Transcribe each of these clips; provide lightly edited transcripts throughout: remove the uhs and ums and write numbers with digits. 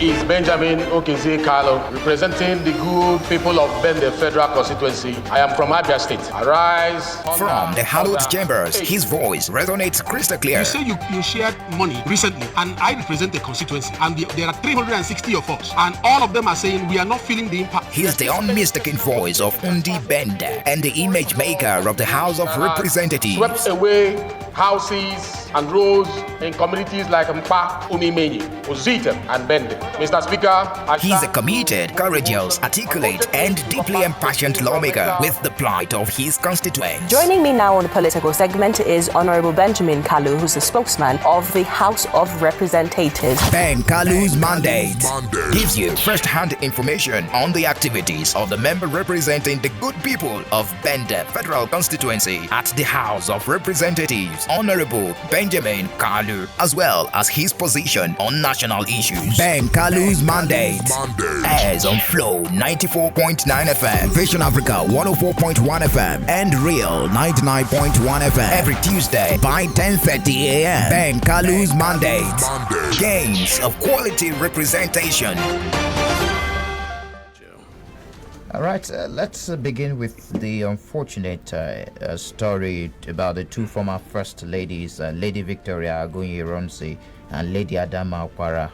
is Benjamin Okeze Kalu, representing the good people of Bende Federal Constituency. I am from Abia State. Arise. From the hallowed chambers, his voice resonates crystal clear. You say you shared money recently, and I represent the constituency, and there are 360 of us, and all of them are saying we are not feeling the impact. He's the unmistaken voice of Undi Bende and the image maker of the House of Representatives. Swept away houses and roads in communities like Mpa, Umimenyi, Uzita, and Bende. Mr. Speaker, he's a committed, courageous, articulate, and deeply impassioned lawmaker with the plight of his constituents. Joining me now on the political segment is Honorable Benjamin Kalu, who's the spokesman of the House of Representatives. Ben Kalu's mandate gives you first-hand information on the activities of the member representing the good people of Bende Federal Constituency at the House of Representatives, Honorable Benjamin Kalu, as well as his position on national issues. Ben Kalu's mandate airs on Flow 94.9 FM, Vision Africa 104.1 FM, and Real 99.1 FM every Tuesday by 10:30 a.m. Ben Kalu's mandate, gains of quality representation. All right, let's begin with the unfortunate story about the two former first ladies, Lady Victoria Agunyi-Ironsi and Lady Adama Okwara,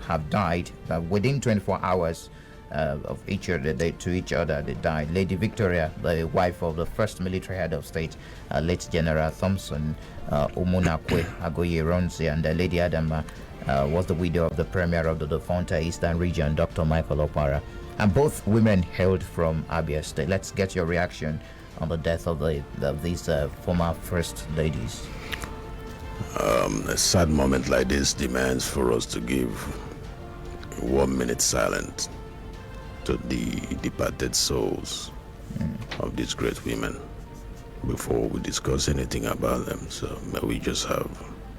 have died within 24 hours of each other. They died. Lady Victoria, the wife of the first military head of state, late General Thompson Umunakwe Agunyi-Ironsi, and Lady Adama was the widow of the premier of the defunct Eastern region, Dr. Michael Okwara. And both women hailed from Abia State. Let's get your reaction on the death of these former first ladies. A sad moment like this demands for us to give 1 minute silence to the departed souls of these great women before we discuss anything about them. So may we just have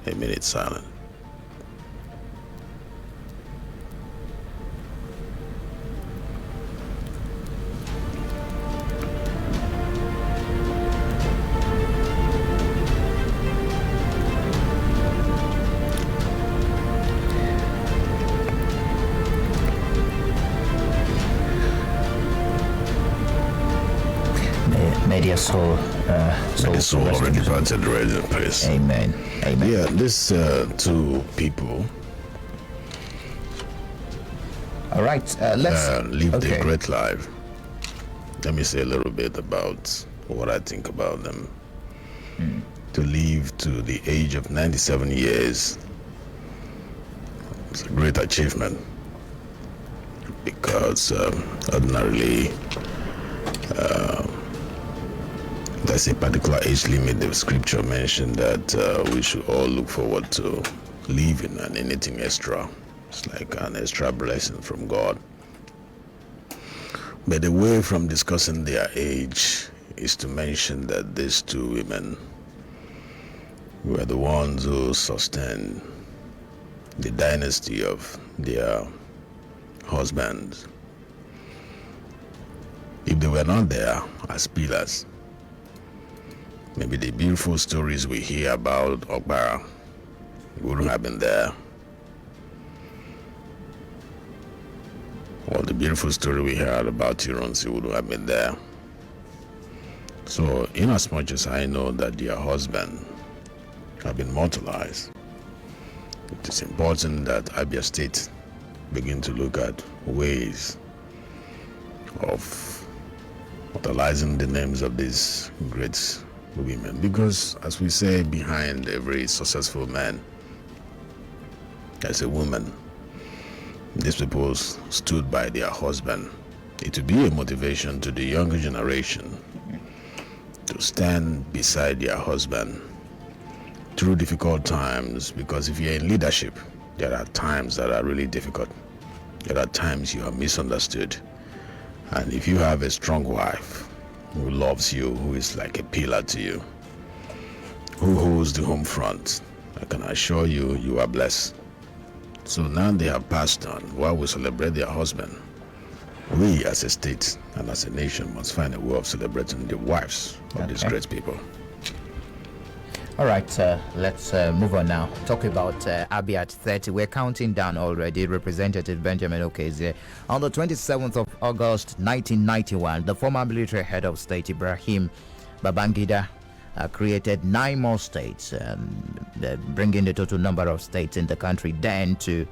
a minute silence. May their soul, the soul of the departed rest in peace. Amen. Amen. Yeah, these two people. All right, let's lived a great life. Let me say a little bit about what I think about them. To live to the age of 97 years is a great achievement, because ordinarily there's a particular age limit. The scripture mentioned that we should all look forward to living, and anything extra, it's like an extra blessing from God. But away from discussing their age is to mention that these two women were the ones who sustained the dynasty of their husbands. If they were not there as pillars, maybe the beautiful stories we hear about Ogbara wouldn't have been there. Or the beautiful story we heard about Ironsi wouldn't have been there. So, in as much as I know that their husband have been mortalized, it is important that Abia State begin to look at ways of utilizing the names of these great women, because as we say, behind every successful man there's a woman. These people stood by their husband. It will be a motivation to the younger generation to stand beside their husband through difficult times, because if you're in leadership, there are times that are really difficult. There are times you are misunderstood. And if you have a strong wife who loves you, who is like a pillar to you, who holds the home front, I can assure you, you are blessed. So now they have passed on. While we celebrate their husband, we as a state and as a nation must find a way of celebrating the wives of these great people. All right, let's move on now. Talk about Abia at 30. We're counting down already. Representative Benjamin Okezie. On the 27th of August 1991, the former military head of state, Ibrahim Babangida, created 9 more states, bringing the total number of states in the country then to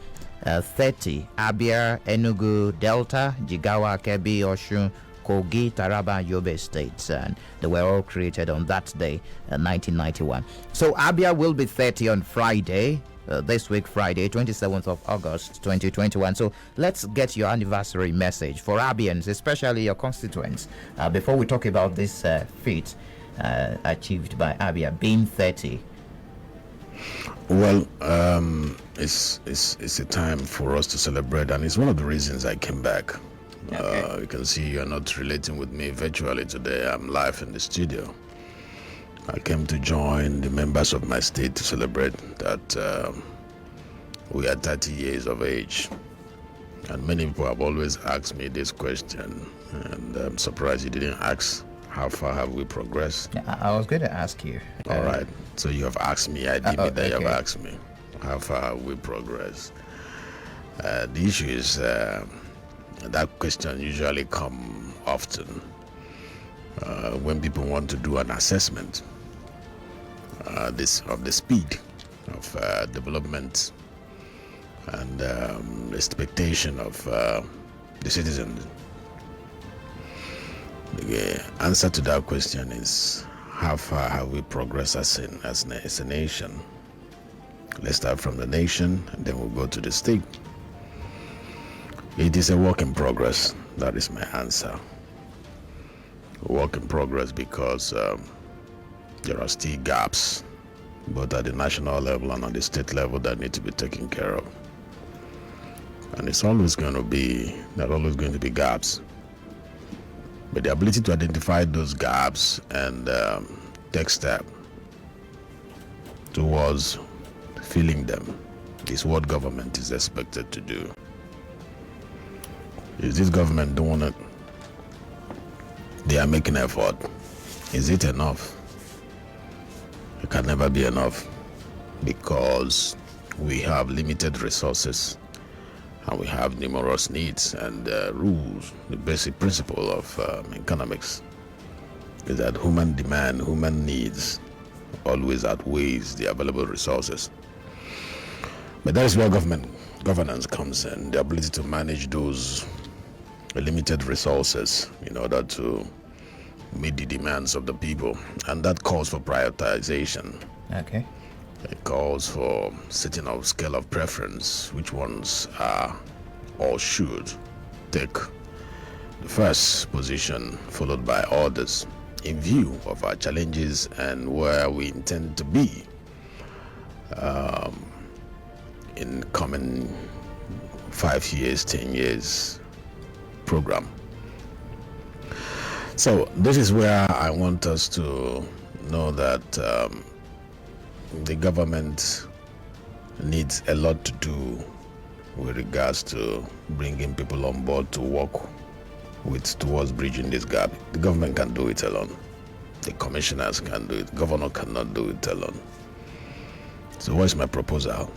30. Abia, Enugu, Delta, Jigawa, Kebbi, Osun, Kogi, Taraba, Yobe states, and they were all created on that day, 1991. So Abia will be 30 on Friday, this week, Friday, 27th of August, 2021. So let's get your anniversary message for Abians, especially your constituents, before we talk about this feat achieved by Abia being 30. Well, it's a time for us to celebrate, and it's one of the reasons I came back. Okay. You can see you're not relating with me virtually today. I'm live in the studio. I came to join the members of my state to celebrate that we are 30 years of age. And many people have always asked me this question, and I'm surprised you didn't ask how far have we progressed. I was going to ask you. All right. So you have asked me. I deem it that you have okay. asked me how far have we progressed. The issue is that question usually come often when people want to do an assessment of the speed of development and expectation of the citizens. The answer to that question is how far have we progressed as a nation. Let's start from the nation and then we'll go to the state. It is a work in progress. That is my answer. A work in progress because there are still gaps, both at the national level and on the state level, that need to be taken care of. And there are always going to be gaps. But the ability to identify those gaps and take step towards filling them is what government is expected to do. Is this government doing it? They are making effort. Is it enough? It can never be enough because we have limited resources and we have numerous needs and rules. The basic principle of economics is that human demand, human needs always outweighs the available resources. But that is where governance comes in, the ability to manage those limited resources in order to meet the demands of the people, and that calls for prioritization. Okay. It calls for setting a scale of preference, which ones are or should take the first position, followed by others, in view of our challenges and where we intend to be in coming 5 years, 10 years program. So this is where I want us to know that the government needs a lot to do with regards to bringing people on board to work towards bridging this gap. The government can do it alone. The commissioners can do it. The governor cannot do it alone. So what is my proposal?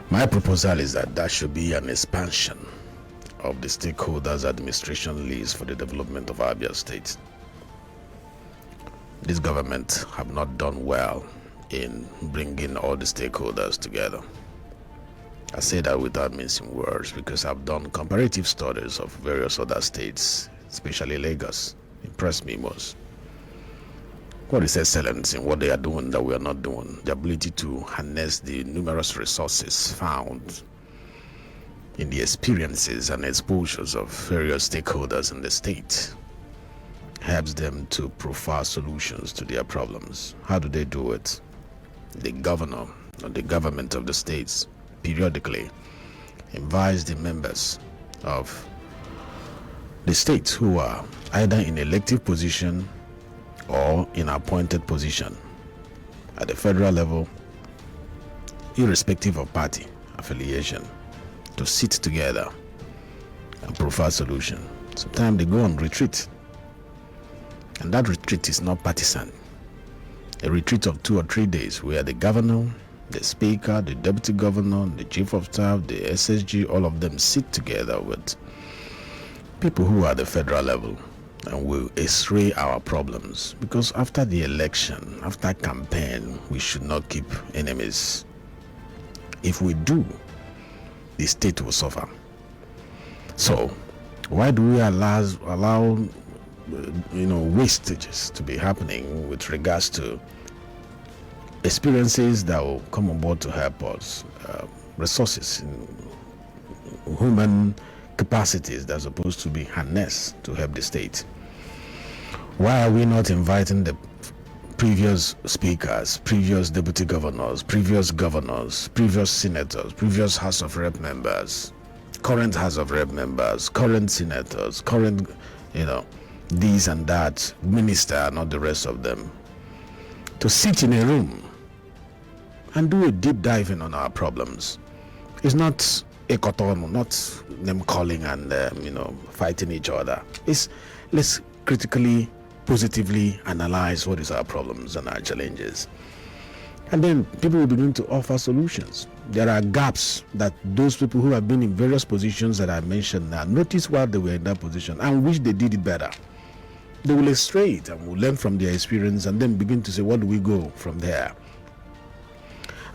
My proposal is that there should be an expansion of the stakeholders administration list for the development of Abia State. This government have not done well in bringing all the stakeholders together. I say that without mincing words because I've done comparative studies of various other states, especially Lagos. Impressed me most. What is excellence in what they are doing that we are not doing? The ability to harness the numerous resources found in the experiences and exposures of various stakeholders in the state helps them to profile solutions to their problems. How do they do it? The governor or the government of the states periodically invites the members of the states who are either in elective position or in appointed position at the federal level, irrespective of party affiliation, to sit together and profile solution. Sometimes they go on retreat, and that retreat is not partisan. a retreat of 2 or 3 days where the governor, the speaker, the deputy governor, the chief of staff, the SSG, all of them sit together with people who are at the federal level and will x-ray our problems. Because after the election, after campaign, we should not keep enemies. If we do, the state will suffer. So why do we allow wastages to be happening with regards to experiences that will come on board to help us, resources, human capacities that are supposed to be harnessed to help the state? Why are we not inviting the previous speakers, previous deputy governors, previous senators, previous House of Rep members, current House of Rep members, current senators, current, this and that, minister and all the rest of them, to sit in a room and do a deep diving on our problems? It's not a kotono, not them calling and fighting each other. Let's critically, positively analyze what is our problems and our challenges, and then people will begin to offer solutions. There are gaps that those people who have been in various positions that I mentioned now notice while they were in that position and wish they did it better. They will extray it and will learn from their experience and then begin to say, what do we go from there?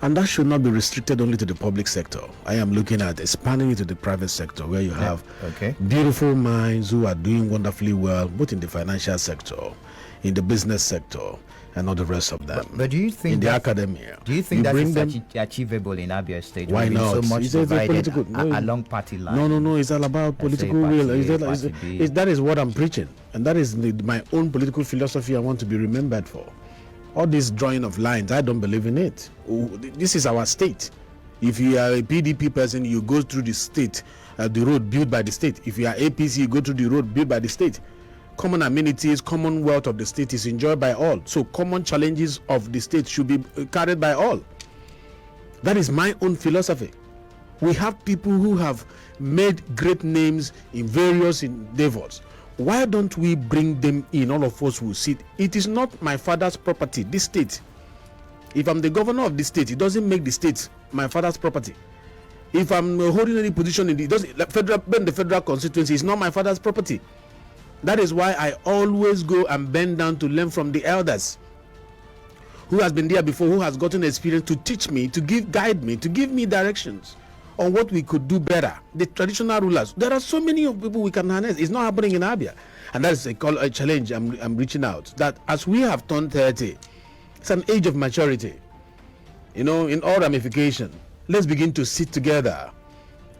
And that should not be restricted only to the public sector. I am looking at expanding it to the private sector, where you have beautiful minds who are doing wonderfully well, both in the financial sector, in the business sector, and all the rest of them. But do you think in the academia? Do you think that is achievable in Abia State? Why not? So much divided along party lines. No. It's all about political will. That is what I'm preaching, and that is my own political philosophy. I want to be remembered for. All this drawing of lines, I don't believe in it. This is our state. If you are a PDP person, you go through the state, the road built by the state. If you are APC, you go through the road built by the state. Common amenities, common wealth of the state is enjoyed by all. So common challenges of the state should be carried by all. That is my own philosophy. We have people who have made great names in various endeavors. Why don't we bring them in? All of us will sit. It is not my father's property, this state. If I'm the governor of this state, it doesn't make the state my father's property. If I'm holding any position in the federal constituency, it's not my father's property. That is why I always go and bend down to learn from the elders who has been there before, who has gotten experience, to teach me, to guide me, to give me directions on what we could do better. The traditional rulers, there are so many of people we can harness. It's not happening in Abia, and that's a challenge. I'm reaching out that as we have turned 30, it's an age of maturity, in all ramification. Let's begin to sit together.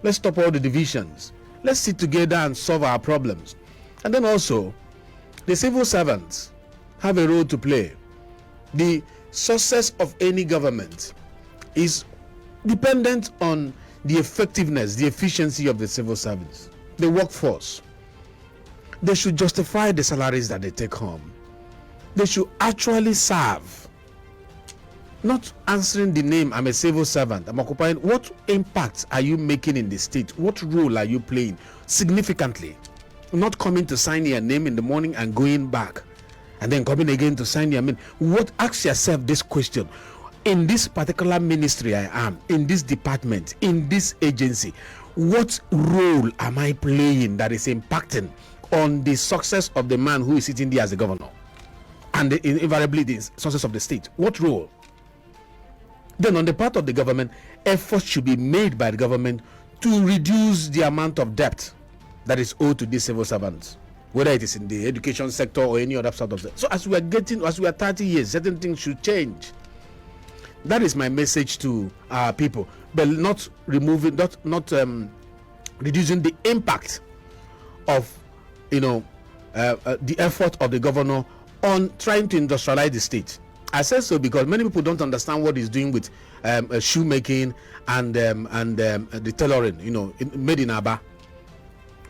Let's stop all the divisions. Let's sit together and solve our problems. And then also, the civil servants have a role to play. The success of any government is dependent on the effectiveness, the efficiency of the civil service, the workforce. They should justify the salaries that they take home. They should actually serve, not answering the name, I'm a civil servant, I'm occupying. What impact are you making in the state? What role are you playing significantly? Not coming to sign your name in the morning and going back and then coming again to sign your name. Ask yourself this question. In this particular ministry I am, in this department, in this agency, what role am I playing that is impacting on the success of the man who is sitting there as the governor and invariably the success of the state? What role? Then on the part of the government, efforts should be made by the government to reduce the amount of debt that is owed to these civil servants, whether it is in the education sector or any other sort of sector. So as we are 30 years, certain things should change. That is my message to our people, but not removing, not reducing the impact of the effort of the governor on trying to industrialize the state. I say so because many people don't understand what he's doing with shoemaking and the tailoring, made in Abia.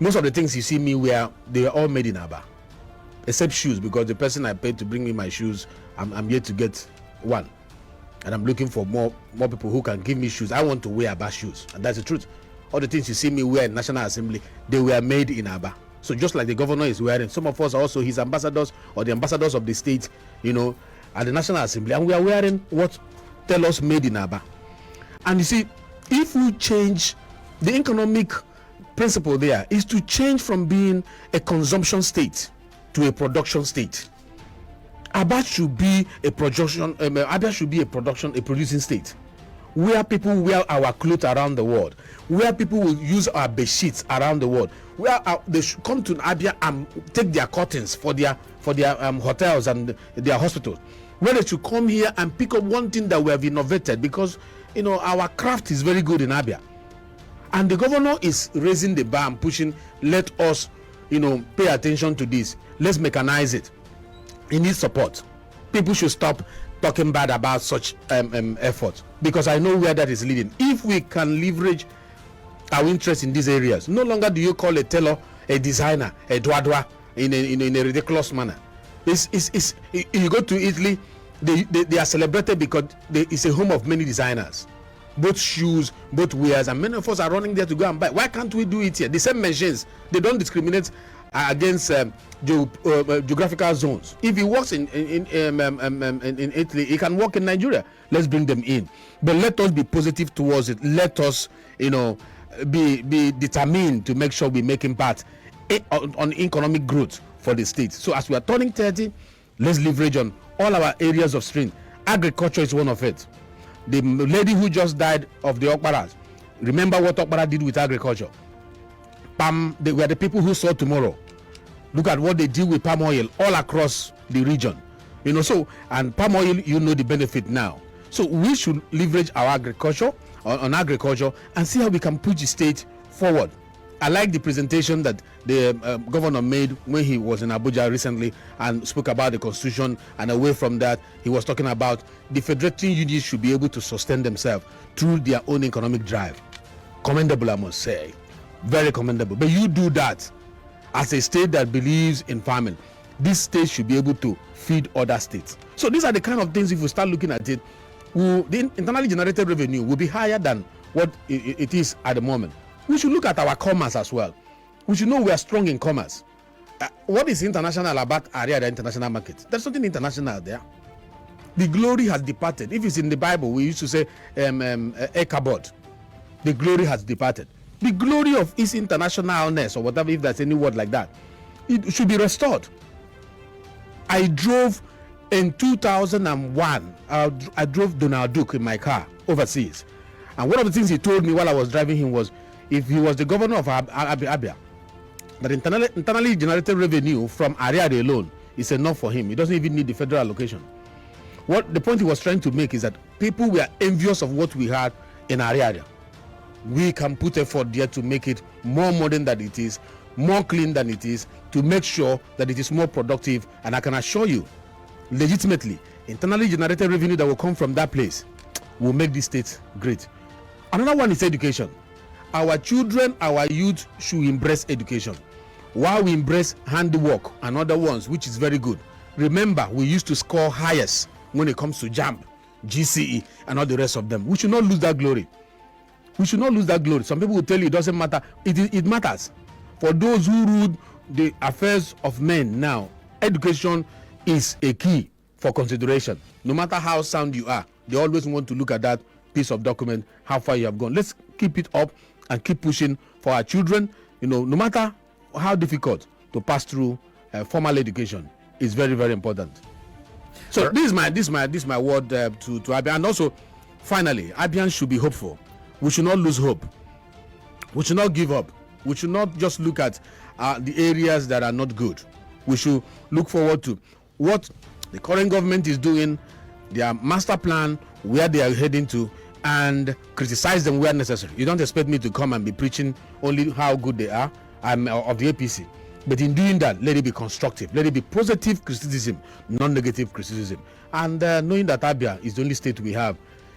Most of the things you see me wear, they were all made in Abia, except shoes, because the person I paid to bring me my shoes, I'm yet to get one. And I'm looking for more people who can give me shoes. I want to wear Abia shoes, and that's the truth. All the things you see me wear in National Assembly, they were made in Abia. So just like the governor is wearing, some of us are also his ambassadors or the ambassadors of the state, at the National Assembly, and we are wearing what Kalu'S made in Abia. And you see, if we change the economic principle, there is to change from being a consumption state to a production state. Abia should be a producing state, where people wear our clothes around the world, where people will use our bed sheets around the world, where they should come to Abia and take their curtains for their hotels and their hospitals, where they should come here and pick up one thing that we have innovated, because our craft is very good in Abia. And the governor is raising the bar and pushing, let us pay attention to this, let's mechanize it. He needs support. People should stop talking bad about such efforts, because I know where that is leading. If we can leverage our interest in these areas, no longer do you call a tailor a designer, a dwadwa in a ridiculous manner. You go to Italy, they are celebrated because it's a home of many designers, both shoes, both wares, and many of us are running there to go and buy. Why can't we do it here? The same machines, they don't discriminate against geographical zones. If he works in Italy, he can work in Nigeria. Let's bring them in, but let us be positive towards it. Let us be determined to make sure we make impact on economic growth for the state. So as we are turning 30, let's leverage on all our areas of strength. Agriculture is one of it. The lady who just died of the Okparas, remember what Okpara did with agriculture. They were the people who saw tomorrow. Look at what they do with palm oil all across the region. And palm oil, the benefit now. So we should leverage our agriculture on agriculture and see how we can push the state forward. I like the presentation that the governor made when he was in Abuja recently and spoke about the constitution, and away from that, he was talking about the federating units should be able to sustain themselves through their own economic drive. Commendable, I must say. Very commendable. But you do that as a state that believes in farming. This state should be able to feed other states. So these are the kind of things, if we start looking at it, the internally generated revenue will be higher than what it is at the moment. We should look at our commerce as well. We should know we are strong in commerce. What is international about area, the international market? There's something international there. The glory has departed. If it's in the Bible, we used to say Ichabod. The glory has departed. The glory of its internationalness, or whatever, if there's any word like that, it should be restored. I drove in 2001, I drove Donald Duke in my car overseas. And one of the things he told me while I was driving him was, if he was the governor of Abia, that internally generated revenue from Ariari alone is enough for him. He doesn't even need the federal allocation. What the point he was trying to make is that people were envious of what we had in Ariari. We can put effort there to make it more modern than it is, more clean than it is, to make sure that it is more productive. And I can assure you, legitimately, internally generated revenue that will come from that place will make this state great. Another one is education. Our children, our youth should embrace education, while we embrace handiwork and other ones, which is very good. Remember, we used to score highest when it comes to JAMB, GCE, and all the rest of them. We should not lose that glory. We should not lose that glory. Some people will tell you it doesn't matter. It matters. For those who rule the affairs of men now, education is a key for consideration. No matter how sound you are, they always want to look at that piece of document, how far you have gone. Let's keep it up and keep pushing for our children. No matter how difficult to pass through formal education is very, very important. So this is my word to Abia. And also, finally, Abians should be hopeful. We should not lose hope. We should not give up. We should not just look at the areas that are not good. We should look forward to what the current government is doing, their master plan, where they are heading to, and criticize them where necessary. You don't expect me to come and be preaching only how good they are. I'm of the APC. But in doing that, let it be constructive. Let it be positive criticism, non-negative criticism. And knowing that Abia is the only state we have,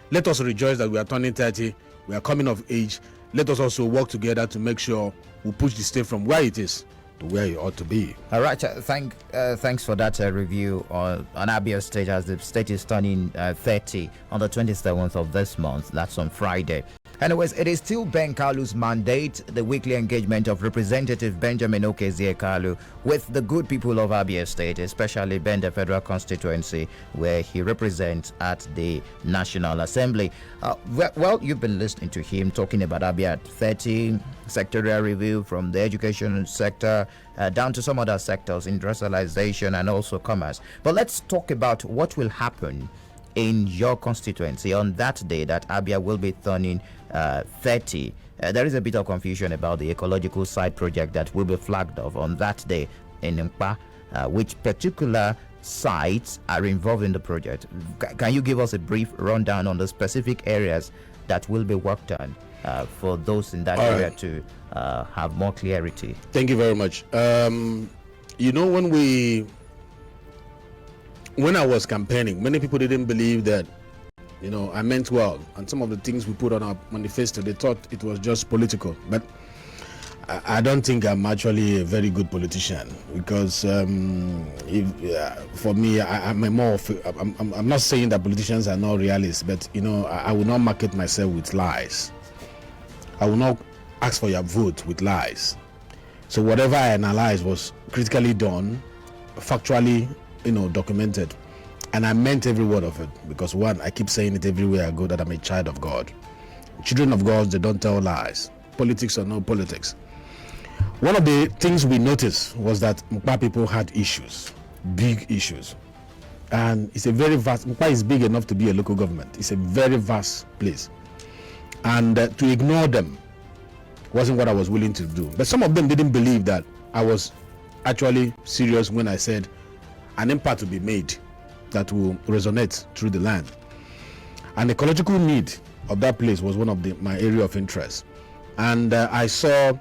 let us rejoice that we are turning 30. We are coming of age. Let us also work together to make sure we push the state from where it is to where it ought to be. All right. Thanks for that review on Abia State, as the state is turning 30 on the 27th of this month. That's on Friday. Anyways, it is still Ben Kalu's mandate, the weekly engagement of Representative Benjamin Okezie Kalu with the good people of Abia State, especially Bende Federal Constituency, where he represents at the National Assembly. Well, you've been listening to him talking about Abia 30, sectorial review from the education sector down to some other sectors, industrialization and also commerce. But let's talk about what will happen in your constituency on that day that Abia will be turning 30. There is a bit of confusion about the ecological site project that will be flagged off on that day in Mpa. Which particular sites are involved in the project? Can you give us a brief rundown on the specific areas that will be worked on for those in that area to have more clarity? Thank you very much. When I was campaigning, many people didn't believe that, I meant well. And some of the things we put on our manifesto, they thought it was just political. But I don't think I'm actually a very good politician, because for me, I'm not saying that politicians are not realists, but I will not market myself with lies. I will not ask for your vote with lies. So whatever I analyzed was critically done, factually, documented. And I meant every word of it, because one, I keep saying it everywhere I go that I'm a child of God. Children of God, they don't tell lies. Politics or no politics. One of the things we noticed was that Mpa people had issues, big issues. And it's a very vast, Mpa is big enough to be a local government. It's a very vast place. And to ignore them wasn't what I was willing to do. But some of them didn't believe that I was actually serious when I said an impact will be made that will resonate through the land. And the ecological need of that place was one of my area of interest. And I saw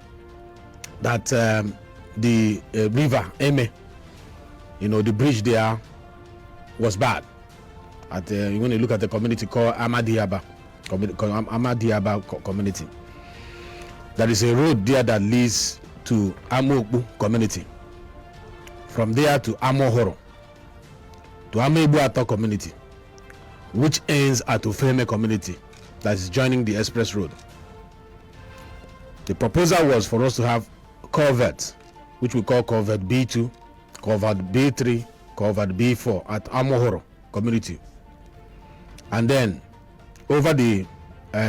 that the river Eme, the bridge there was bad. When you look at the community called Amadiaba community, there is a road there that leads to Amokbu community. From there to Amohoro, to Amebuato community, which ends at Ofeme community, that is joining the express road. The proposal was for us to have culverts, which we call culvert B2, culvert B3, culvert B4 at Amohoro community. And then over the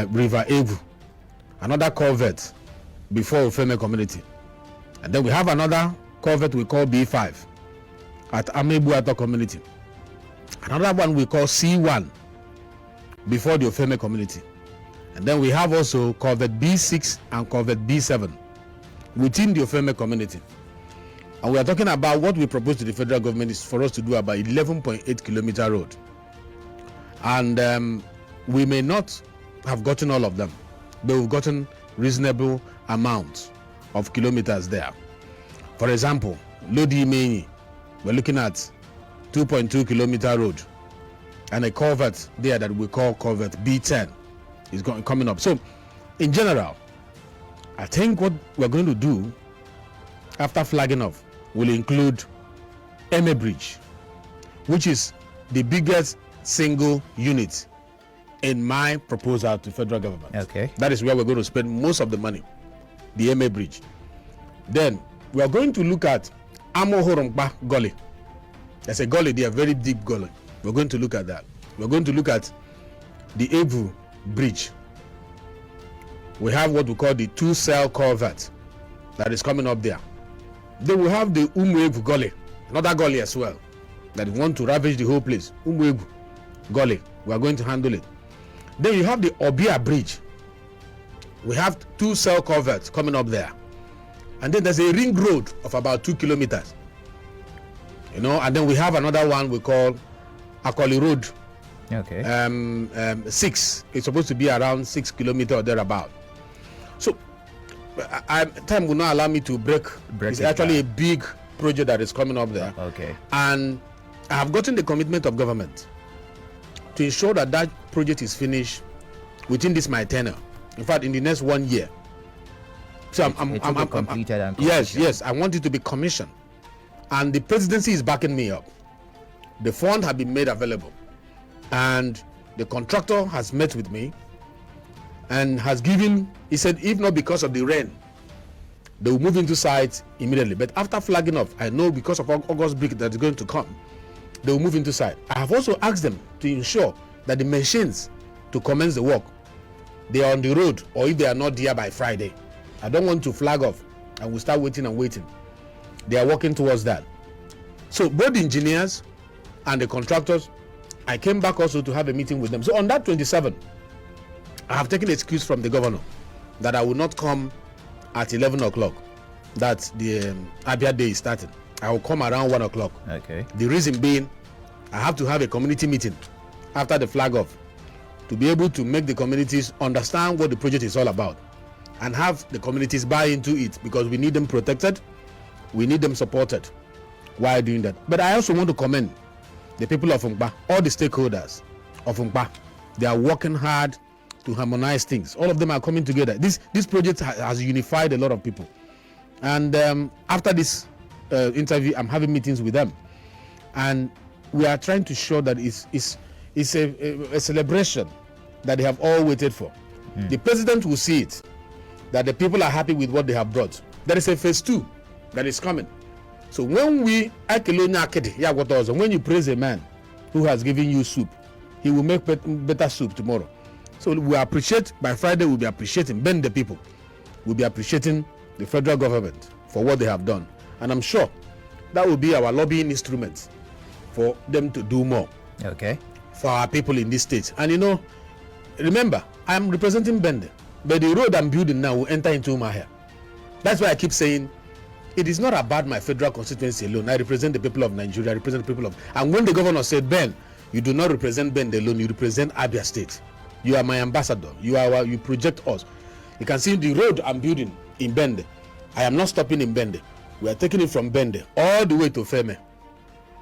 river Evu, another culvert before Ofeme community. And then we have another culvert we call B5 at Amebuato community. Another one we call C1 before the Ofeme community. And then we have also culvert B6 and culvert B7 within the Ofeme community. And we are talking about what we propose to the federal government is for us to do about 11.8 kilometer road. And we may not have gotten all of them, but we've gotten reasonable amounts of kilometers there. For example, Lodi Meni, we're looking at 2.2 kilometer road and a culvert there that we call culvert B10 is coming up. So in general, I think what we're going to do after flagging off will include Eme Bridge, which is the biggest single unit in my proposal to federal government. Okay. That is where we're going to spend most of the money, the Eme Bridge. Then we are going to look at Amohorongba Gully. There's a gully there, very deep gully. We're going to look at that. We're going to look at the Evu Bridge. We have what we call the 2-cell culvert that is coming up there. Then we have the Evu Gully, another gully as well, that want to ravage the whole place. Evu Gully, we are going to handle it. Then you have the Abia Bridge. We have 2-cell culverts coming up there. And then there's a ring road of about 2 kilometers. And then we have another one we call Akoli Road. Okay. 6. It's supposed to be around 6 kilometers or thereabout. So time will not allow me to break it's actually a big project that is coming up there. Okay. And I have gotten the commitment of government to ensure that that project is finished within this my tenure. In fact, in the next 1 year. So I'm completed and yes, I want it to be commissioned. And the presidency is backing me up. The fund has been made available. And the contractor has met with me. and has given, he said, if not because of the rain, they will move into site immediately. But after flagging off, I know because of August break that is going to come, they will move into site. I have also asked them to ensure that the machines to commence the work, they are on the road, or if they are not there by Friday. I don't want to flag off and we'll start waiting and waiting. They are working towards that. So both the engineers and the contractors, I came back also to have a meeting with them. So on that 27th, I have taken excuse from the governor that I will not come at 11 o'clock. That the Abia day is starting. I will come around 1 o'clock. Okay. The reason being, I have to have a community meeting after the flag off to be able to make the communities understand what the project is all about and have the communities buy into it, because we need them protected, we need them supported while doing that. But I also want to commend the people of Nkpa, all the stakeholders of Nkpa. They are working hard to harmonize things. All of them are coming together. This project has unified a lot of people. And after this interview, I'm having meetings with them, and we are trying to show that it's a celebration that they have all waited for. The president will see it, that the people are happy with what they have brought. There is a phase 2 that is coming. So when when you praise a man who has given you soup, he will make better soup tomorrow. So we appreciate, by Friday we'll be appreciating, bend the people, we'll be appreciating the federal government for what they have done. And I'm sure that will be our lobbying instrument for them to do more. Okay. For our people in this state. And remember, I'm representing Bende, but the road I'm building now will enter into Umahia. That's why I keep saying it is not about my federal constituency alone. I represent the people of Nigeria, I represent the people of... And when the governor said, Ben, you do not represent Bende alone, you represent Abia State. You are my ambassador. You project us. You can see the road I'm building in Bende. I am not stopping in Bende. We are taking it from Bende all the way to Feme,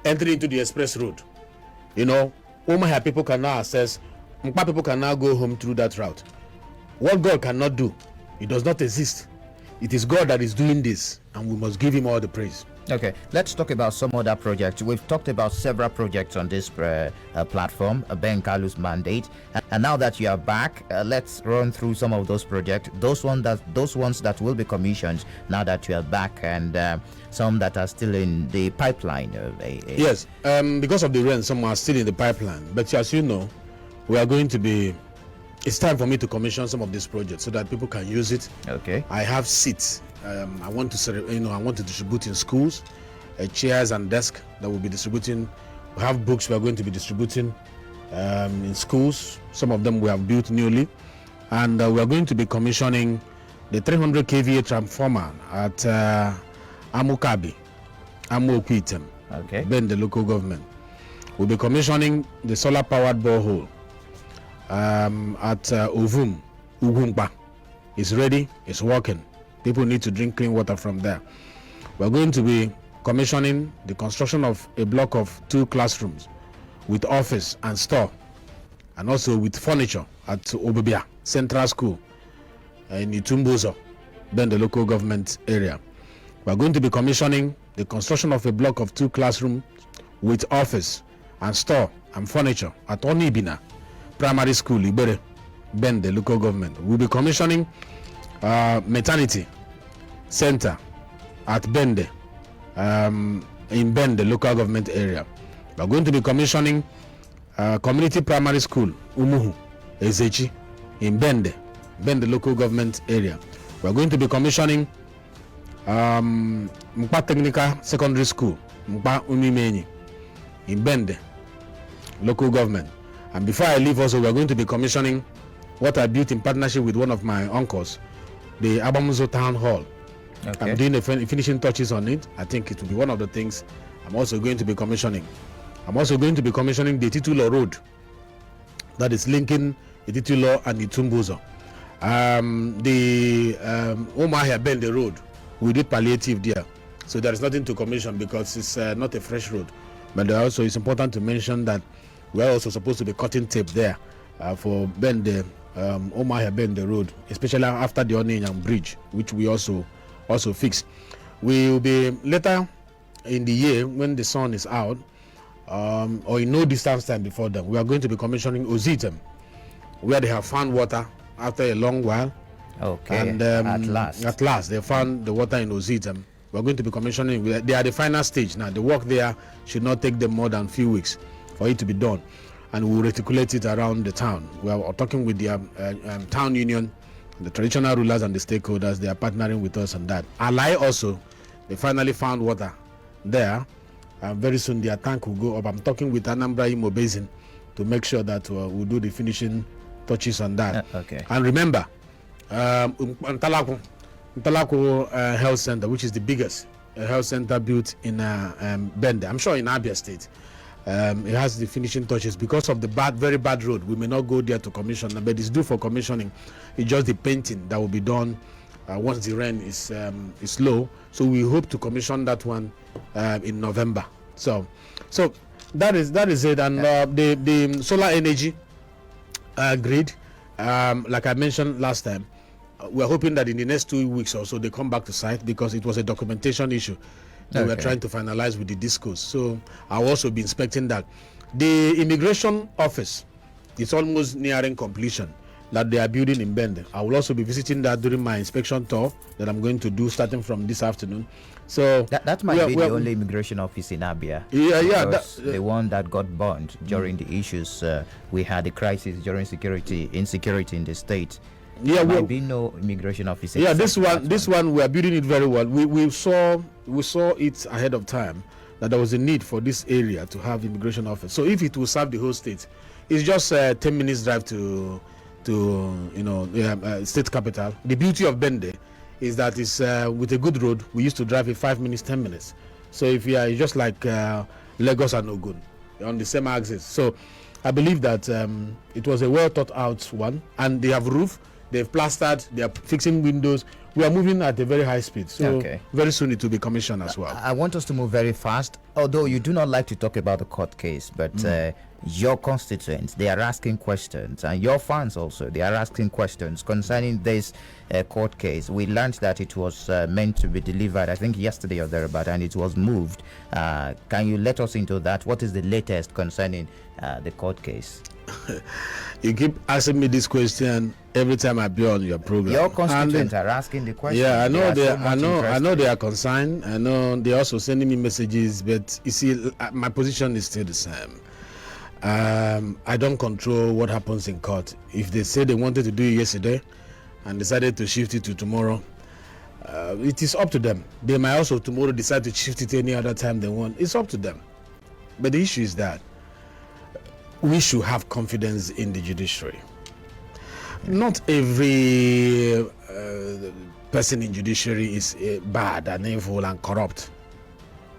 entering into the express road. Umahia people can now access, Nkpa people can now go home through that route. What God cannot do, it does not exist. It is God that is doing this, and we must give him all the praise. Okay, let's talk about some other projects. We've talked about several projects on this platform, Ben Kalu'S mandate, and now that you are back, let's run through some of those projects. Those ones that will be commissioned now that you are back, and some that are still in the pipeline. Yes, because of the rain, some are still in the pipeline. But as you know, we are going to be. It's time for me to commission some of these projects so that people can use it. Okay. I have seats. I want to distribute in schools, chairs and desks that will be distributing. We have books we are going to be distributing in schools. Some of them we have built newly, and we are going to be commissioning the 300 kVA transformer at Amukabi, Amuokwitem, okay, Ben, the local government. We'll be commissioning the solar powered borehole at Ovum, Ugumpa. It's ready, it's working. People need to drink clean water from there. We're going to be commissioning the construction of a block of 2 classrooms with office and store, and also with furniture at Abia Central School in Itumbozo, then the local government area. We're going to be commissioning the construction of a block of 2 classrooms with office and store and furniture at Onibina Primary School, Ibere, Ben, the local government. We'll be commissioning maternity center at Bende, in Bende local government area. We're going to be commissioning community primary school Umuhu Ezechi in Bende local government area. We're going to be commissioning Mkpa Technical Secondary School Mkpa Umimenyi in Bende local government. And before I leave also, we're going to be commissioning what I built in partnership with one of my uncles, the Abamuzo Town Hall. Okay. I'm doing the finishing touches on it. I think it will be one of the things I'm also going to be commissioning. I'm also going to be commissioning the Titulo Road that is linking the Titulo and the Tumbuzo. The Umahia Bend the road, we did palliative there. So there is nothing to commission because it's not a fresh road. But also it's important to mention that we are also supposed to be cutting tape there for Bend the Umahia Bend the road, especially after the Oninyang Bridge, which we also fixed. We will be later in the year when the sun is out, or in no distance time before them, we are going to be commissioning Ozitem, where they have found water after a long while. Okay. And at last, they found the water in Ozitam. We're going to be commissioning. They are at the final stage now. The work there should not take them more than a few weeks for it to be done. And we'll reticulate it around the town. We are talking with the town union, the traditional rulers and the stakeholders. They are partnering with us on that. Alai also, they finally found water there. Very soon their tank will go up. I'm talking with Anambra Imo Basin to make sure that we'll do the finishing touches on that. Okay. And remember, Ntalako Health Center, which is the biggest health center built in Bende, I'm sure in Abia State. It has the finishing touches because of the very bad road. We may not go there to commission, but it's due for commissioning. It's just the painting that will be done once the rain is low. So we hope to commission that one in November. So that is it. And the solar energy grid, like I mentioned last time, we're hoping that in the next 2 weeks or so they come back to site because it was a documentation issue that we're trying to finalize with the discos. So I'll also be inspecting that. The immigration office is almost nearing completion that they are building in Bende. I will also be visiting that during my inspection tour that I'm going to do starting from this afternoon. So that might be the only immigration office in Abia. The one that got burned during the issues we had, the crisis during insecurity in the state. There might be no immigration office. Yeah, this one we are building it very well. We saw it ahead of time that there was a need for this area to have immigration office. So if it will serve the whole state, it's just 10 minutes drive to state capital. The beauty of Bende is that it's with a good road. We used to drive in 5 minutes, 10 minutes. So if you are just like Lagos and Ogun on the same axis. So I believe that it was a well thought out one, and they have roof. They've plastered, they are fixing windows. We are moving at a very high speed. So very soon it will be commissioned as well. I want us to move very fast. Although you do not like to talk about the court case, but your constituents, they are asking questions. And your fans also, they are asking questions concerning this court case. We learned that it was meant to be delivered, I think, yesterday or thereabout, and it was moved. Can you let us into that? What is the latest concerning the court case? You keep asking me this question every time I be on your program. Your constituents are asking the question. Yeah, I know they are concerned. I know they're also sending me messages, but you see, my position is still the same. I don't control what happens in court. If they say they wanted to do it yesterday and decided to shift it to tomorrow, it is up to them. They might also tomorrow decide to shift it any other time they want. It's up to them. But the issue is that we should have confidence in the judiciary. Not every person in judiciary is bad and evil and corrupt.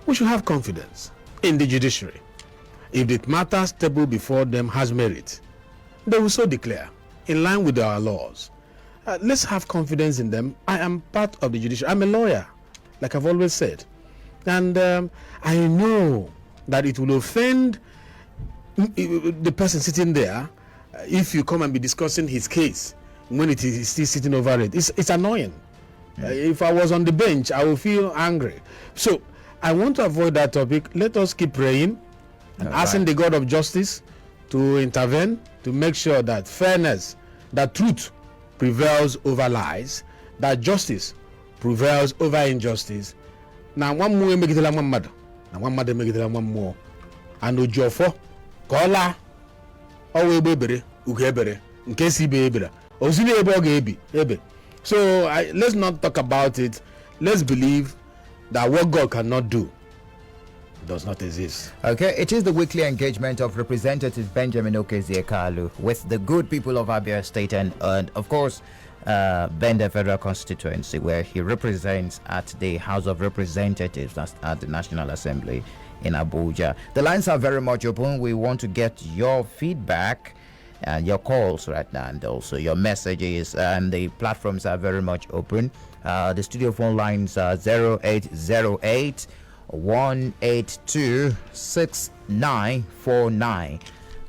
We should have confidence in the judiciary. If the matter stable before them has merit, they will so declare in line with our laws. Let's have confidence in them. I am part of the judiciary. I'm a lawyer, like I've always said. And I know that it will offend the person sitting there if you come and be discussing his case when it is still sitting over it. It's annoying. If I was on the bench, I would feel angry. So I want to avoid that topic. Let us keep praying and asking the God of justice to intervene, to make sure that fairness, that truth prevails over lies, that justice prevails over injustice. Now one more make it like one mother, and one mother make it like one more, and Ojofo Kola owe bebere ugebere in case he be ebere ozile ebe. So let's not talk about it. Let's believe that what God cannot do does not exist. Okay, it is the weekly engagement of Representative Benjamin Okezie Kalu with the good people of Abia State and of course Bende Federal Constituency, where he represents at the House of Representatives at the National Assembly in Abuja. The lines are very much open. We want to get your feedback and your calls right now, and also your messages, and the platforms are very much open. The studio phone lines are 0808 182 6949,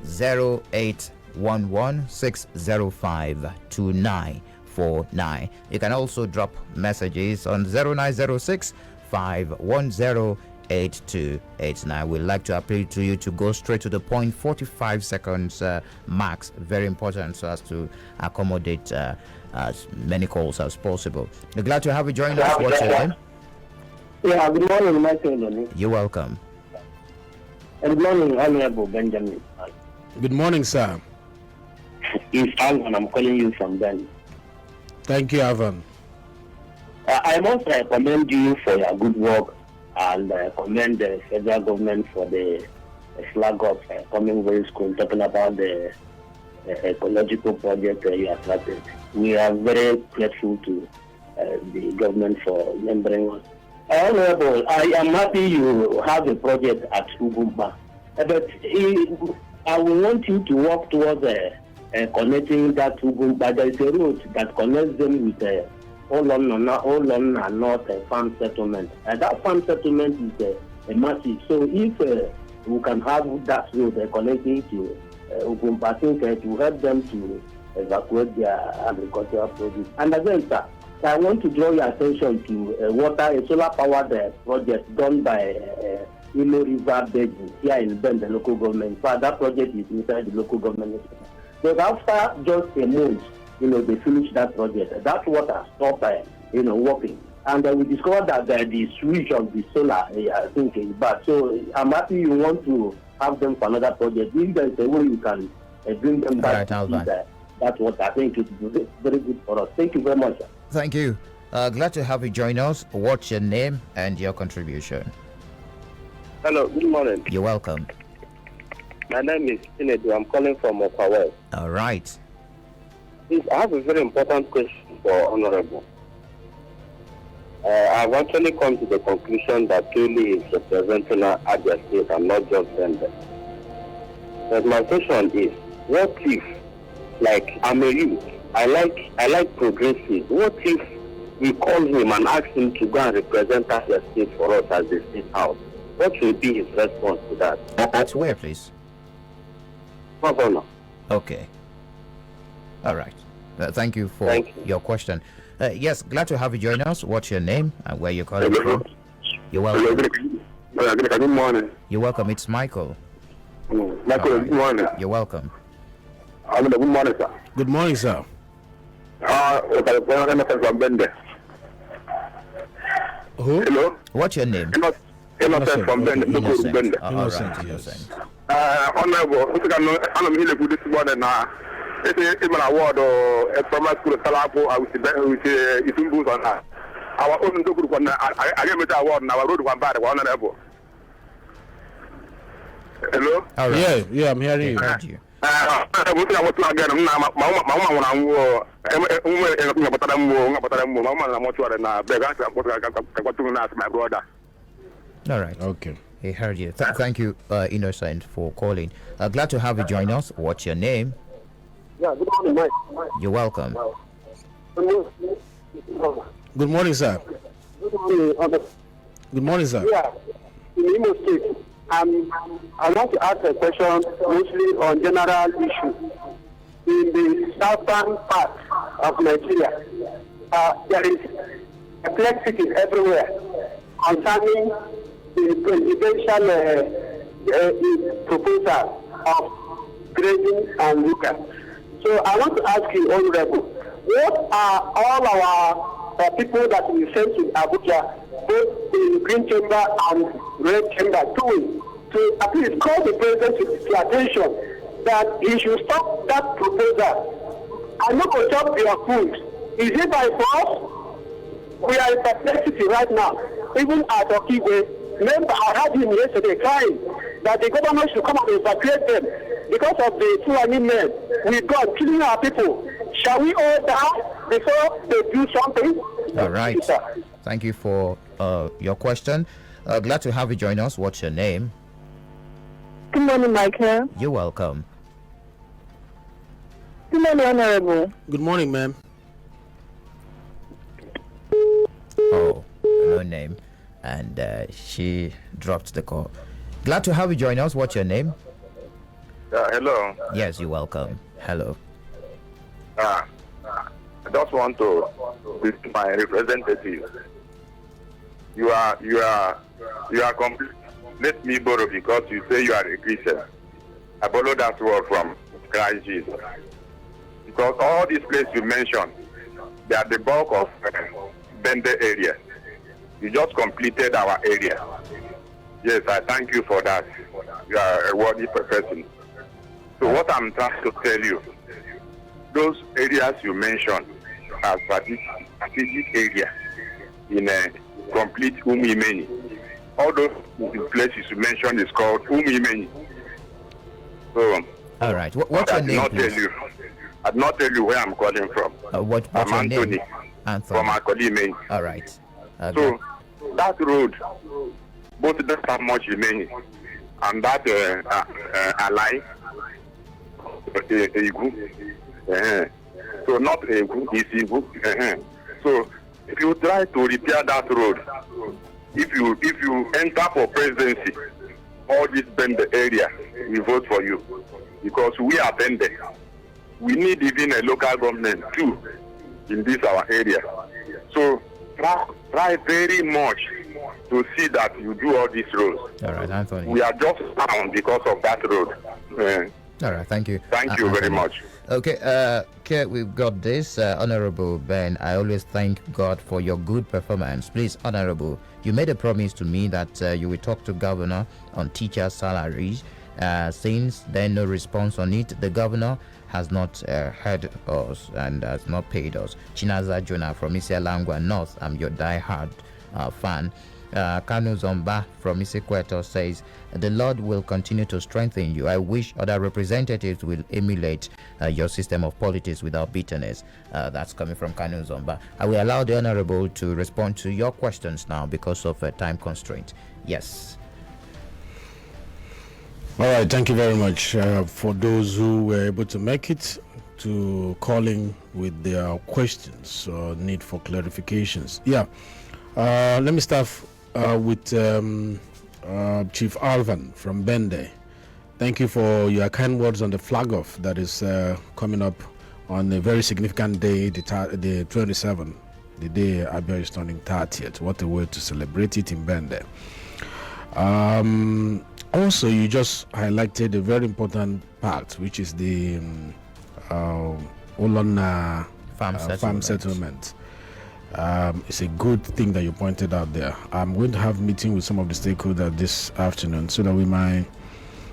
0811 605 2949. You can also drop messages on 0906 510 8289. We'd like to appeal to you to go straight to the point. 45 seconds max. Very important so as to accommodate as many calls as possible. We're glad to have you join us. What's your name? Yeah, good morning, Michael. You're welcome. Good morning, Honorable Benjamin. Good morning, sir. It's Alvan. I'm calling you from Ben. Thank you, Alvan. I must commend you for your good work and commend the federal government for the flag of coming very soon, talking about the ecological project you have started. We are very grateful to the government for remembering us. Honorable, I am happy you have a project at Ugumba, but I will want you to work towards connecting that Ugumba. There is a road that connects them with Olon and North farm settlement. That farm settlement is massive. So if we can have that road connecting to Ugumba, I think it will help them to evacuate their agricultural produce. And again, sir, I want to draw your attention to a solar-powered project done by Ilo River Basin here in Bend, the local government. But that project is inside the local government. So after just a month, they finished that project. That water stopped, working. And we discovered that the switch of the solar, I think, is bad. So I'm happy you want to have them for another project. If there's a way you can bring them back to that water, I think it will be very good for us. Thank you very much, sir. Thank you. Glad to have you join us. What's your name and your contribution? Hello, good morning. You're welcome. My name is Chinedu. I'm calling from Okawel. All right. Please, I have a very important question for Honorable. I've actually come to the conclusion that Kalu is representing Abia State and not just Bende. But my question is, what if, like, I'm a youth, I like progressive. What if we call him and ask him to go and represent Abia State for us as the state house? What will be his response to that? At where, please? Governor. Okay. All right. Thank you for your question. Yes, glad to have you join us. What's your name and where you're calling from? You're welcome. Good morning. You're welcome. It's Michael. Michael, good morning. You're welcome. Good morning, sir. Good morning, sir. From Bende. Who? Hello? What's your name? Innocent from Bende. Innocent. All Innocent, right, yes. Innocent. Honorable, I'm here this morning now. It's an award or a primary school Salapo with Itumbus on her. Our own group on I gave it an award and our road one bad, one honorable. Hello? All right. Yeah, I'm hearing you. Heard you. All right. Okay. He heard you. Thank you, Innocent, for calling. Glad to have you join us. What's your name? Yeah, good morning, Mike. You're welcome. Good morning, sir. Good morning, Good morning, sir. Yeah, in Imo State, I want to ask a question mostly on general issues. In the southern part of Nigeria, there is complexity everywhere concerning the presidential proposal of grading and Luca. So I want to ask you, Honorable, what are all our people that we send to Abuja, both in green chamber and red chamber, doing to at least call the president to attention that he should stop that proposal? I'm not going to stop their food. Is it by force? We are in perplexity right now. Even at Okigwe, remember I had him yesterday crying that the government should come and evacuate them because of the Fulani men with God killing our people. Shall we all die before they do something? All right. Thank you for your question. Glad to have you join us. What's your name? Good morning, Michael. You're welcome. Good morning, Honorable. Good morning, ma'am. Oh, no name. And she dropped the call. Glad to have you join us. What's your name? Hello. Yes, you're welcome. Hello. I just want to be my representative. You are You are complete. Let me borrow because you say you are a Christian. I borrow that word from Christ Jesus. Because all these places you mentioned, they are the bulk of Bende area. You just completed our area. Yes, I thank you for that. You are a worthy person. So what I'm trying to tell you, those areas you mentioned are strategic area in a complete Umimeni. All those places you mentioned is called Umimeni. So, all right. What's your name, please? I did not tell you where I'm calling from. What's I'm your Anthony, name? Anthony. From Akolimeni. All right. So that road, both of them have much remaining, and that ally, so not Egu, it's Egu. So if you try to repair that road, if you enter for presidency, all this Bende area, we vote for you because we are Bende. We need even a local government too in this our area. So try very much to see that you do all these roads. All right, Anthony. We are just down because of that road. All right, thank you. Thank you very much. Okay, okay, we've got this. Honorable Ben, I always thank God for your good performance. Please, Honorable, you made a promise to me that you will talk to Governor on teacher salaries. Since then, no response on it. The Governor has not heard us and has not paid us. Chinaza Jonah from Isialangwa North, I'm your die-hard fan. Kalu'S from Isekweto says, the Lord will continue to strengthen you. I wish other representatives will emulate your system of politics without bitterness. That's coming from Kalu'S. I will allow the Honorable to respond to your questions now because of time constraint. Yes. All right, thank you very much for those who were able to make it to calling with their questions or need for clarifications. Yeah, let me start with Chief Alvan from Bende. Thank you for your kind words on the flag off that is coming up on a very significant day, the 27th, the day Abia is turning 30th. What a way to celebrate it in Bende. Also, you just highlighted a very important part, which is the Olona farm settlement. It's a good thing that you pointed out there. I'm going to have a meeting with some of the stakeholders this afternoon so that we might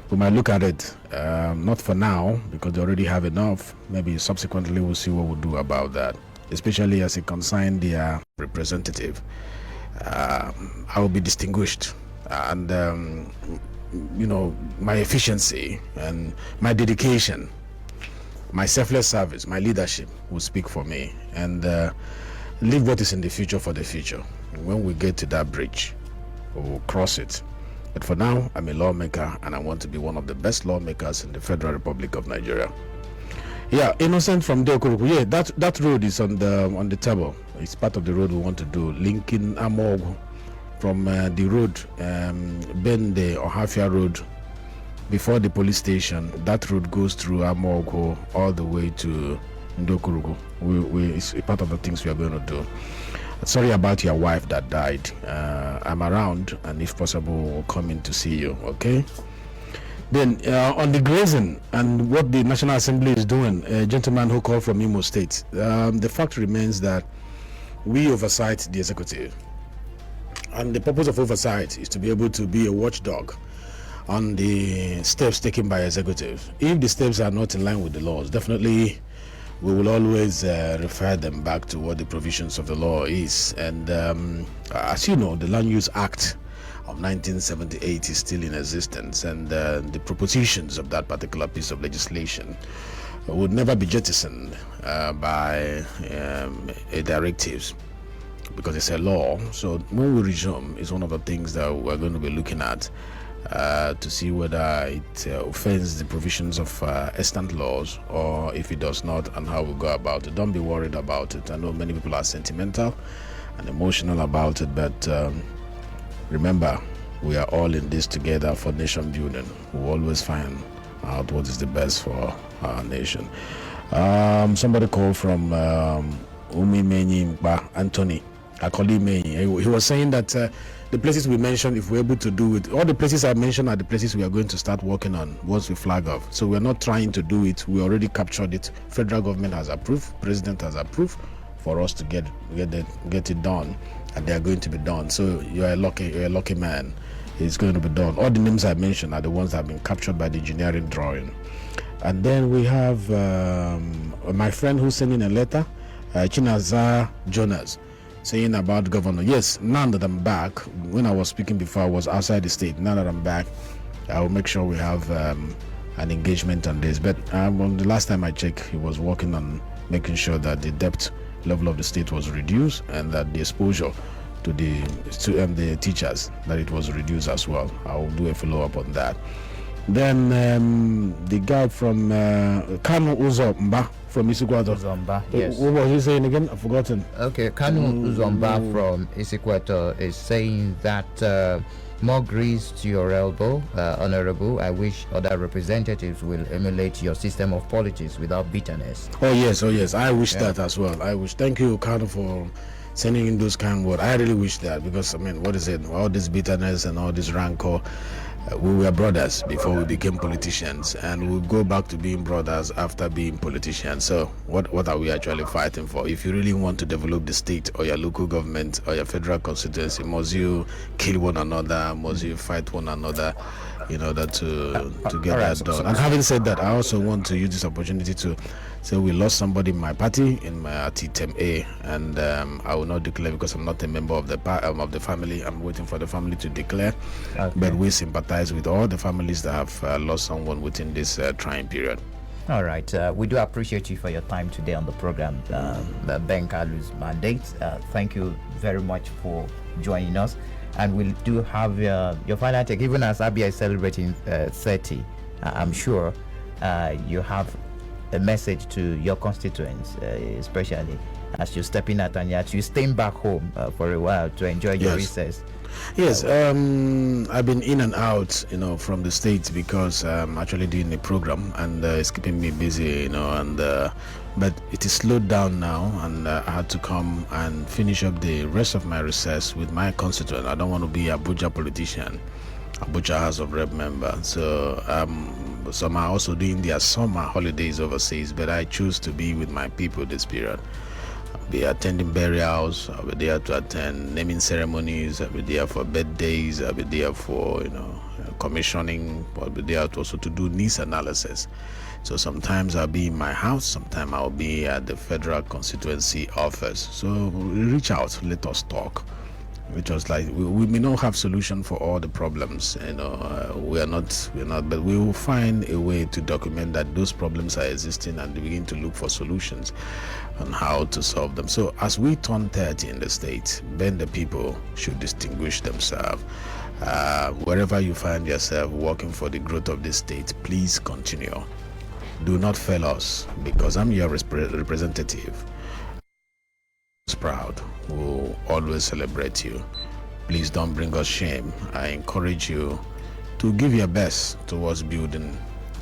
look at it. Not for now, because they already have enough. Maybe subsequently we'll see what we'll do about that, especially as it concerns their representative. I will be distinguished. And my efficiency and my dedication, my selfless service, my leadership will speak for me, and leave what is in the future for the future. When we get to that bridge, we'll cross it. But for now, I'm a lawmaker, and I want to be one of the best lawmakers in the Federal Republic of Nigeria. Yeah, Innocent from Deokuruku. Yeah, that road is on the table. It's part of the road we want to do, linking Amog from the road, Bende or Hafia Road, before the police station. That road goes through Amogo all the way to Ndokurugu. It's part of the things we are going to do. Sorry about your wife that died. I'm around, and if possible, we'll come in to see you, okay? Then on the grazing and what the National Assembly is doing, a gentleman who called from Imo State, the fact remains that we oversight the executive. And the purpose of oversight is to be able to be a watchdog on the steps taken by executive. If the steps are not in line with the laws, definitely we will always refer them back to what the provisions of the law is. And as you know, the Land Use Act of 1978 is still in existence, and the propositions of that particular piece of legislation would never be jettisoned by directives, because it's a law. So when we resume, it's one of the things that we're going to be looking at to see whether it offends the provisions of extant laws or if it does not, and how we go about it. Don't be worried about it. I know many people are sentimental and emotional about it, but remember, we are all in this together for nation building. We'll always find out what is the best for our nation. Somebody called from Umimeni Mba, Anthony. He was saying that the places we mentioned, if we're able to do it, all the places I mentioned are the places we are going to start working on once we flag off. So we're not trying to do it. We already captured it. Federal government has approved, president has approved for us to get it done, and they are going to be done. So you're a lucky man. It's going to be done. All the names I mentioned are the ones that have been captured by the engineering drawing. And then we have my friend who's sending a letter, Chinaza Jonas, saying about governor. Yes, now that I'm back, when I was speaking before, I was outside the state. Now that I'm back, I will make sure we have an engagement on this. But the last time I checked, he was working on making sure that the debt level of the state was reduced and that the exposure to the teachers, that it was reduced as well. I will do a follow-up on that. Then the guy from Kalu'S from Isikwato. Uzomba, yes. What was he saying again? I've forgotten. Okay, Kalu'S from Isikwato is saying that more grease to your elbow, Honorable. I wish other representatives will emulate your system of politics without bitterness. Oh yes. I wish that as well. I wish. Thank you, Kanu, for sending in those kind words. I really wish that, because I mean, what is it? All this bitterness and all this rancor. We were brothers before we became politicians, and we'll go back to being brothers after being politicians. So what are we actually fighting for? If you really want to develop the state or your local government or your federal constituency, must you kill one another? Must you fight one another in order to get that done? And having said that, I also want to use this opportunity to say we lost somebody in my party, in my Tem A, and I will not declare because I'm not a member of the family. I'm waiting for the family to declare. Okay. But we sympathize with all the families that have lost someone within this trying period. All right. We do appreciate you for your time today on the program, Ben Kalu'S Mandate. Thank you very much for joining us. And we'll do have your final take. Even as Abia is celebrating 30, I'm sure you have a message to your constituents, especially as you're stepping out and you're staying back home for a while to enjoy your recess. Yes, I've been in and out, from the States because I'm actually doing a program and it's keeping me busy, and but it is slowed down now, and I had to come and finish up the rest of my recess with my constituent. I don't want to be a Abuja politician, Abuja House of Rep member. So some are also doing their summer holidays overseas, but I choose to be with my people this period. I'll be attending burials, I'll be there to attend naming ceremonies, I'll be there for birthdays, I'll be there for commissioning, I'll be there also to do needs analysis. So sometimes I'll be in my house, sometimes I'll be at the federal constituency office. So reach out, let us talk. Because we may not have solution for all the problems, we're not, but we will find a way to document that those problems are existing and begin to look for solutions on how to solve them. So as we turn 30 in the state, then the people should distinguish themselves. Wherever you find yourself working for the growth of this state, please continue. Do not fail us, because I'm your representative. Proud, will always celebrate you. Please don't bring us shame. I encourage you to give your best towards building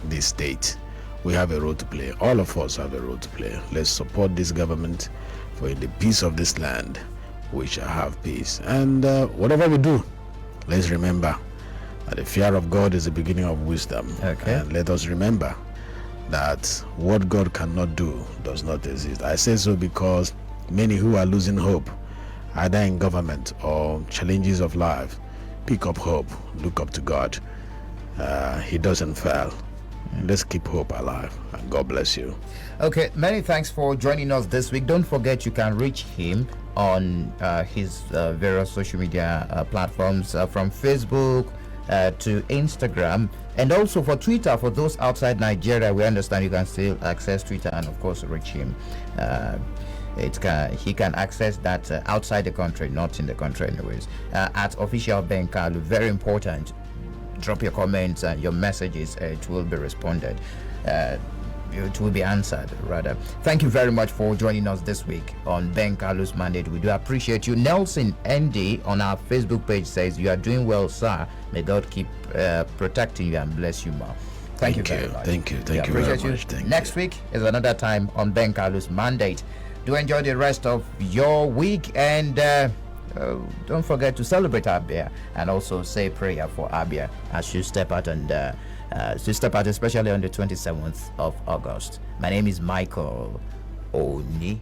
this state. We have a role to play. All of us have a role to play. Let's support this government, for in the peace of this land we shall have peace. And whatever we do, let's remember that the fear of God is the beginning of wisdom. Okay. And let us remember that what God cannot do does not exist. I say so because many who are losing hope, either in government or challenges of life, pick up hope, look up to God. He doesn't fail. Let's keep hope alive, and God bless you. Okay, many thanks for joining us this week. Don't forget you can reach him on his various social media platforms, from Facebook to Instagram, and also for Twitter. For those outside Nigeria, we understand you can still access Twitter and of course reach him. He can access that outside the country, not in the country anyways. At official Ben Kalu, very important. Drop your comments and your messages. It will be responded. It will be answered rather. Thank you very much for joining us this week on Ben Kalu's Mandate. We do appreciate you. Nelson ND on our Facebook page says, "You are doing well, sir. May God keep protecting you and bless you more." Thank you very much. Thank you very much. Next week is another time on Ben Kalu's Mandate. Do enjoy the rest of your week, and don't forget to celebrate Abia and also say prayer for Abia as you step out especially on the 27th of August. My name is Michael Oni.